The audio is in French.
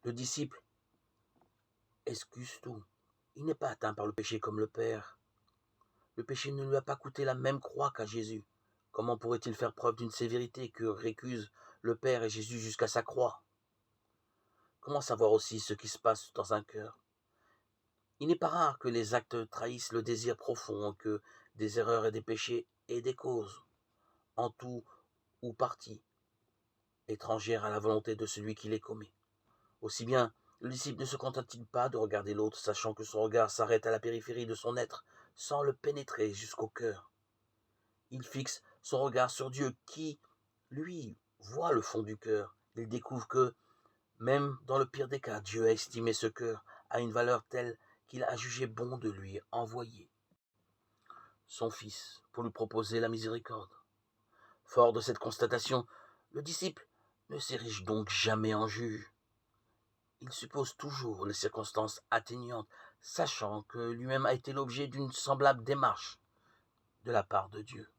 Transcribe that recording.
Le disciple excuse tout. Il n'est pas atteint par le péché comme le Père. Le péché ne lui a pas coûté la même croix qu'à Jésus. Comment pourrait-il faire preuve d'une sévérité que récusent le Père et Jésus jusqu'à sa croix? Comment savoir aussi ce qui se passe dans un cœur? Il n'est pas rare que les actes trahissent le désir profond, que des erreurs et des péchés aient des causes, en tout ou partie, étrangères à la volonté de celui qui les commet. Aussi bien, le disciple ne se contente-t-il pas de regarder l'autre, sachant que son regard s'arrête à la périphérie de son être, sans le pénétrer jusqu'au cœur. Il fixe son regard sur Dieu qui, lui, voit le fond du cœur. Il découvre que, même dans le pire des cas, Dieu a estimé ce cœur à une valeur telle qu'il a jugé bon de lui envoyer son Fils pour lui proposer la miséricorde. Fort de cette constatation, le disciple ne s'érige donc jamais en juge. Il suppose toujours les circonstances atténuantes, sachant que lui-même a été l'objet d'une semblable démarche de la part de Dieu.